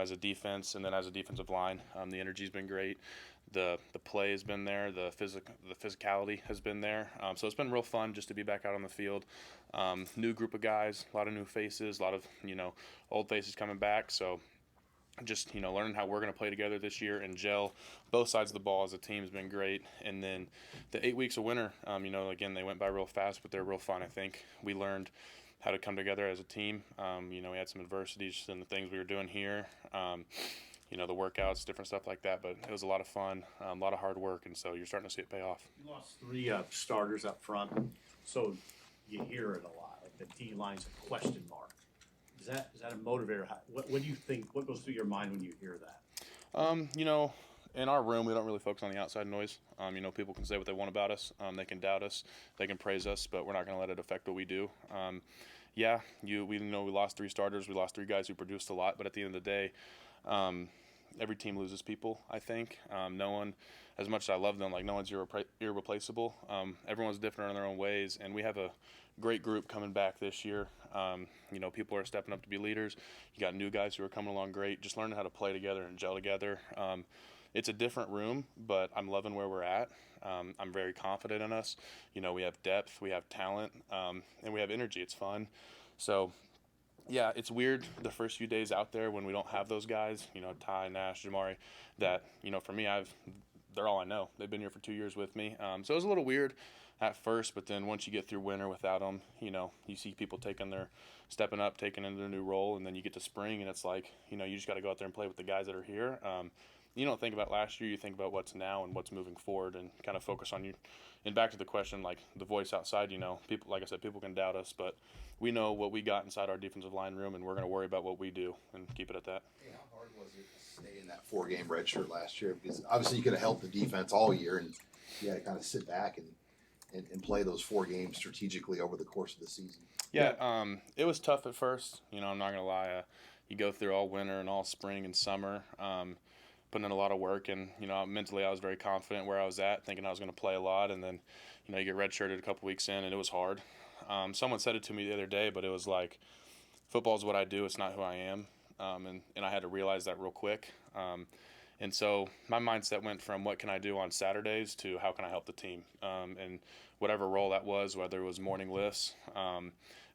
as a defense, and then as a defensive line. The energy's been great. The play has been there. The physicality has been there. So it's been real fun just to be back out on the field. New group of guys, a lot of new faces, a lot of old faces coming back. So just learning how we're going to play together this year and gel both sides of the ball as a team has been great. And then the 8 weeks of winter, again, they went by real fast, but they're real fun. I think we learned how to come together as a team. We had some adversities in the things we were doing here, the workouts, different stuff like that, but it was a lot of fun, a lot of hard work, and so you're starting to see it pay off. You lost three starters up front, so you hear it a lot. Like the D line's a question mark. Is that a motivator? What do you think? What goes through your mind when you hear that? In our room, we don't really focus on the outside noise. People can say what they want about us. They can doubt us. They can praise us, but we're not going to let it affect what we do. We lost three starters. We lost three guys who produced a lot, but at the end of the day, every team loses people, I think. No one, as much as I love them, no one's irreplaceable. Everyone's different in their own ways, and we have a great group coming back this year. People are stepping up to be leaders. You got new guys who are coming along great, just learning how to play together and gel together. It's a different room, but I'm loving where we're at. I'm very confident in us. We have depth, we have talent, and we have energy. It's fun. So, yeah, it's weird the first few days out there when we don't have those guys, Ty, Nash, Jamari, that, for me, they're all I know. They've been here for 2 years with me. So it was a little weird at first, but then once you get through winter without them, you see people stepping up, taking into their new role, and then you get to spring, and it's like, you just got to go out there and play with the guys that are here. You don't think about last year, you think about what's now and what's moving forward and kind of focus on you. And back to the question, the voice outside, people, like I said, people can doubt us, but we know what we got inside our defensive line room, and we're going to worry about what we do and keep it at that. Hey, how hard was it to stay in that 4-game redshirt last year? Because obviously you could have helped the defense all year, and you had to kind of sit back and play those 4 games strategically over the course of the season. Yeah, it was tough at first. I'm not going to lie. You go through all winter and all spring and summer, putting in a lot of work, and mentally I was very confident where I was at, thinking I was going to play a lot, and then you get redshirted a couple weeks in, and it was hard. Someone said it to me the other day, but it was like, football is what I do, it's not who I am, and I had to realize that real quick. And so my mindset went from what can I do on Saturdays to how can I help the team, and whatever role that was, whether it was morning lifts,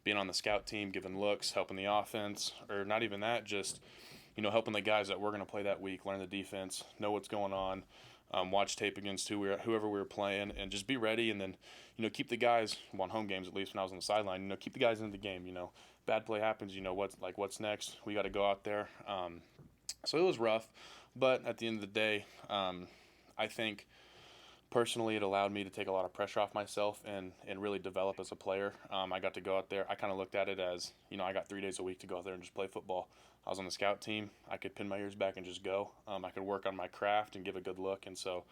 being on the scout team, giving looks, helping the offense, or not even that, just helping the guys that we're going to play that week, learn the defense, know what's going on, watch tape against whoever we were playing, and just be ready. And then, keep the guys, on home games at least when I was on the sideline, keep the guys in the game. Bad play happens, what's next? We got to go out there. So it was rough, but at the end of the day, I think personally it allowed me to take a lot of pressure off myself and really develop as a player. I got to go out there. I kind of looked at it as, I got 3 days a week to go out there and just play football. I was on the scout team. I could pin my ears back and just go. I could work on my craft and give a good look. And so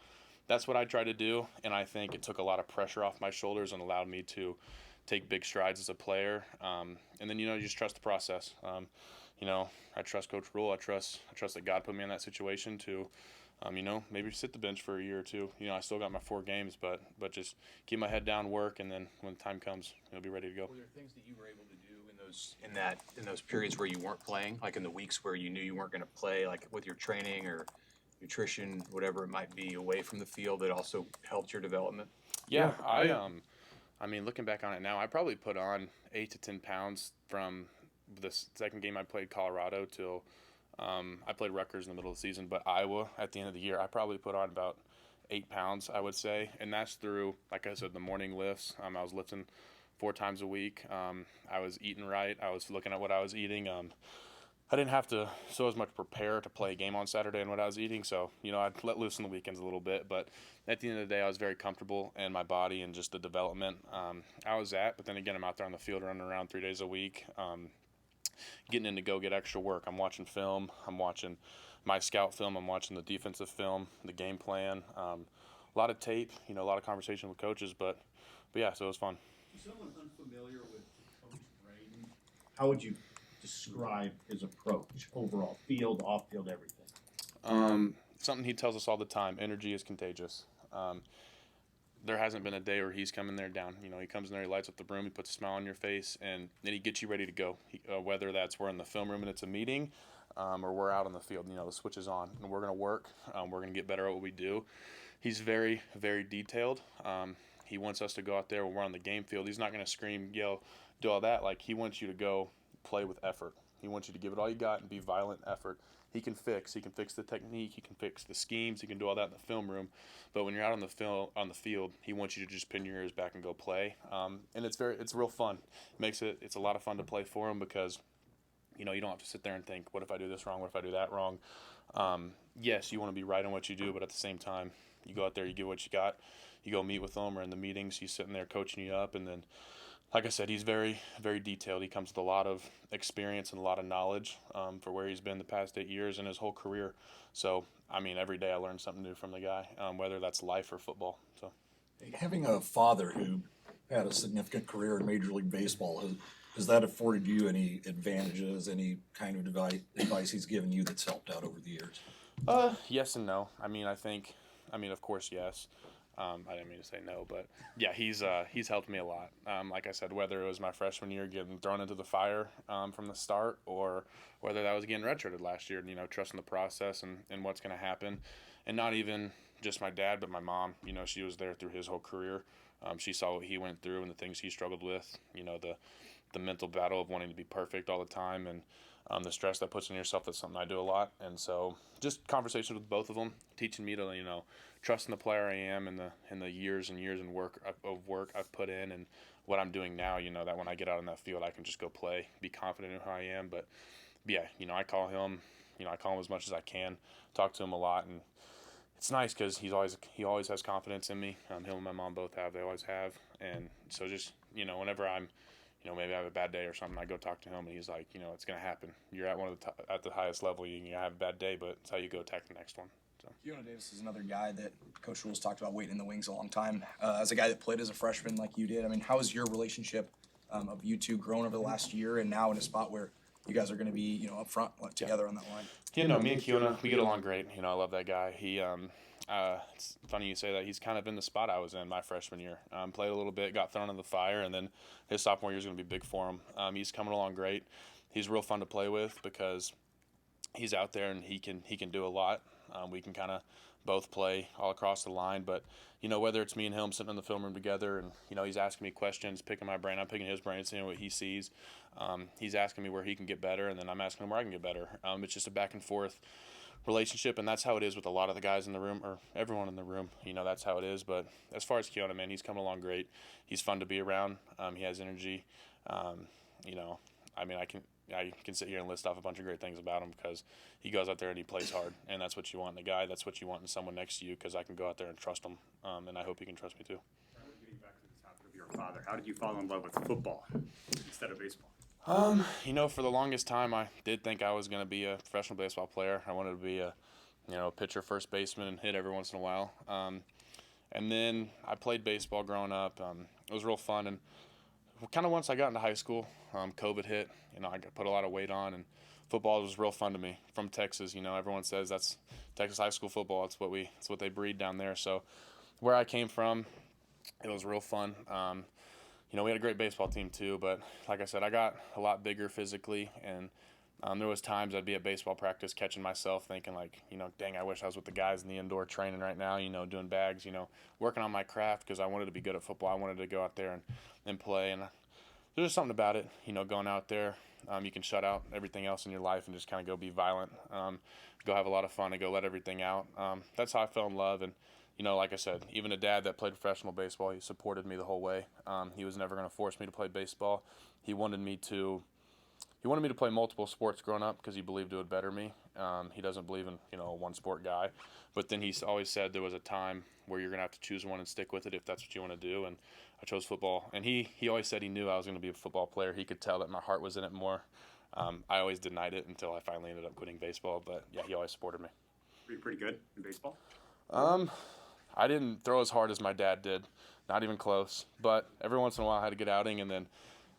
that's what I tried to do. And I think it took a lot of pressure off my shoulders and allowed me to take big strides as a player. And then, you just trust the process. I trust Coach Rule. I trust that God put me in that situation to, maybe sit the bench for a year or two. I still got my 4 games, but just keep my head down, work, and then when the time comes, be ready to go. Were there things that you were able to do in those periods where you weren't playing, like in the weeks where you knew you weren't going to play, like with your training or nutrition, whatever it might be, away from the field, that also helped your development? Yeah, looking back on it now, I probably put on 8 to 10 pounds from the second game I played Colorado till I played Rutgers in the middle of the season, but Iowa at the end of the year, I probably put on about 8 pounds, I would say, and that's through, like I said, the morning lifts. I was lifting 4 times a week. I was eating right. I was looking at what I was eating. I didn't have to so as much prepare to play a game on Saturday and what I was eating, so I'd let loose on the weekends a little bit. But at the end of the day, I was very comfortable in my body and just the development I was at. But then again, I'm out there on the field running around 3 days a week, getting in to go get extra work. I'm watching film. I'm watching my scout film. I'm watching the defensive film, the game plan. A lot of tape, a lot of conversation with coaches. But yeah, so it was fun. For someone unfamiliar with Coach Braden, how would you describe his approach overall, field, off-field, everything? Something he tells us all the time: energy is contagious. There hasn't been a day where he's come in there down. He comes in there, he lights up the room, he puts a smile on your face, and then he gets you ready to go. Whether that's we're in the film room and it's a meeting, or we're out on the field. The switch is on, and we're going to work. We're going to get better at what we do. He's very, very detailed. He wants us to go out there when we're on the game field. He's not going to scream, yell, do all that. Like, he wants you to go play with effort. He wants you to give it all you got and be violent effort. He can fix the technique. He can fix the schemes. He can do all that in the film room. But when you're out on the field, he wants you to just pin your ears back and go play. And it's real fun. It's a lot of fun to play for him because you don't have to sit there and think, what if I do this wrong? What if I do that wrong? Yes, you want to be right on what you do, but at the same time, you go out there, you give what you got. You go meet with him, or in the meetings, he's sitting there coaching you up. And then, like I said, he's very, very detailed. He comes with a lot of experience and a lot of knowledge for where he's been the past 8 years in his whole career. So, every day I learn something new from the guy, whether that's life or football. So, having a father who had a significant career in Major League Baseball, has that afforded you any advantages, any kind of advice he's given you that's helped out over the years? Yes and no. Of course, yes. I didn't mean to say no, but yeah, he's helped me a lot. Like I said, whether it was my freshman year getting thrown into the fire from the start, or whether that was getting redshirted last year, trusting the process and what's going to happen. And not even just my dad, but my mom. She was there through his whole career. She saw what he went through and the things he struggled with, the mental battle of wanting to be perfect all the time, and the stress that puts on yourself. That's something I do a lot. And so just conversations with both of them, teaching me to, trust in the player I am, and the years and years and work I've put in, and what I'm doing now, that when I get out on that field, I can just go play, be confident in who I am. But yeah, I call him as much as I can, talk to him a lot, and it's nice because he always has confidence in me. Him and my mom both have. They always have. And so just, whenever I'm, maybe I have a bad day or something, I go talk to him, and he's like, it's going to happen. You're at at the highest level. You have a bad day, but it's how you go attack the next one. So. Keona Davis is another guy that Coach Rules talked about waiting in the wings a long time. As a guy that played as a freshman like you did, how has your relationship of you two grown over the last year, and now in a spot where you guys are going to be, up front together on that line? Me and Keona, we get along great. I love that guy. It's funny you say that. He's kind of in the spot I was in my freshman year. Played a little bit, got thrown in the fire, and then his sophomore year is going to be big for him. He's coming along great. He's real fun to play with because he's out there and he can do a lot. We can kind of both play all across the line, but whether it's me and him sitting in the film room together, and he's asking me questions, picking my brain, I'm picking his brain, seeing what he sees. He's asking me where he can get better, and then I'm asking him where I can get better. It's just a back and forth relationship, and that's how it is with a lot of the guys in the room, or everyone in the room. That's how it is. But as far as Keona, man, he's coming along great. He's fun to be around. He has energy. I can sit here and list off a bunch of great things about him because he goes out there and he plays hard, and that's what you want in a guy. That's what you want in someone next to you, because I can go out there and trust him, and I hope he can trust me too. Getting back to the topic of your father, how did you fall in love with football instead of baseball? For the longest time, I did think I was going to be a professional baseball player. I wanted to be a pitcher, first baseman, and hit every once in a while. And then I played baseball growing up. It was real fun, and kind of once I got into high school, COVID hit. I put a lot of weight on, and football was real fun to me. From Texas, everyone says that's Texas high school football. It's what they breed down there. So where I came from, it was real fun. We had a great baseball team too, but like I said, I got a lot bigger physically, and there was times I'd be at baseball practice catching myself thinking like, dang, I wish I was with the guys in the indoor training right now, doing bags, working on my craft, because I wanted to be good at football. I wanted to go out there and play, and there's just something about it, going out there. You can shut out everything else in your life and just kind of go be violent, go have a lot of fun, and go let everything out. That's how I fell in love. And like I said, even a dad that played professional baseball, he supported me the whole way. He was never going to force me to play baseball. He wanted me to play multiple sports growing up because he believed it would better me. He doesn't believe in a one sport guy, but then he's always said there was a time where you're gonna have to choose one and stick with it if that's what you want to do. And I chose football. And he always said he knew I was going to be a football player. He could tell that my heart was in it more. I always denied it until I finally ended up quitting baseball. But yeah, he always supported me. Were you pretty good in baseball? I didn't throw as hard as my dad did, not even close. But every once in a while I had a good outing, and then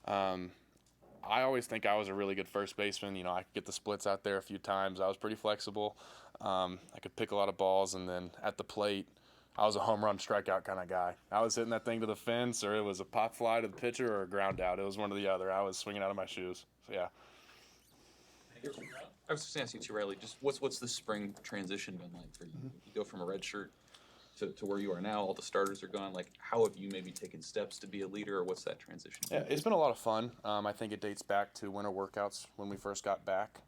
I always think I was a really good first baseman. I could get the splits out there a few times. I was pretty flexible. I could pick a lot of balls, and then at the plate, I was a home run strikeout kind of guy. I was hitting that thing to the fence, or it was a pop fly to the pitcher, or a ground out. It was one or the other. I was swinging out of my shoes. So, yeah. I was just gonna ask you too, Riley, just what's the spring transition been like for you? You go from a red shirt to where you are now, all the starters are gone. Like, how have you maybe taken steps to be a leader, or what's that transition been? Yeah, it's been a lot of fun. I think it dates back to winter workouts when we first got back.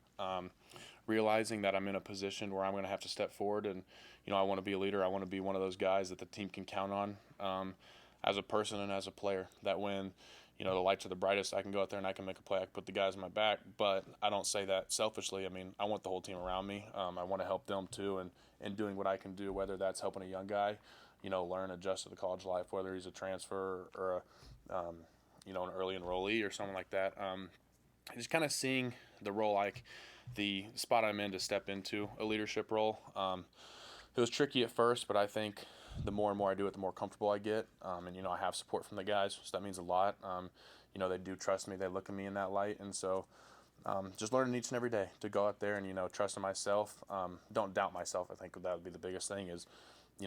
Realizing that I'm in a position where I'm going to have to step forward, and I want to be a leader. I want to be one of those guys that the team can count on as a person and as a player. That when the lights are the brightest, I can go out there and I can make a play. I can put the guys in my back, but I don't say that selfishly. I mean, I want the whole team around me. I want to help them too, and doing what I can do, whether that's helping a young guy, learn, adjust to the college life, whether he's a transfer or an early enrollee or something like that. Just kind of seeing the role, like the spot I'm in, to step into a leadership role. It was tricky at first, but I think the more and more I do it, the more comfortable I get. And I have support from the guys, so that means a lot. They do trust me. They look at me in that light, and so just learning each and every day to go out there and trust in myself. Don't doubt myself. I think that would be the biggest thing. Is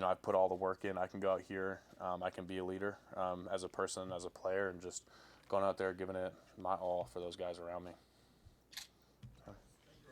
I've put all the work in. I can go out here. I can be a leader as a person, as a player, and just going out there giving it my all for those guys around me.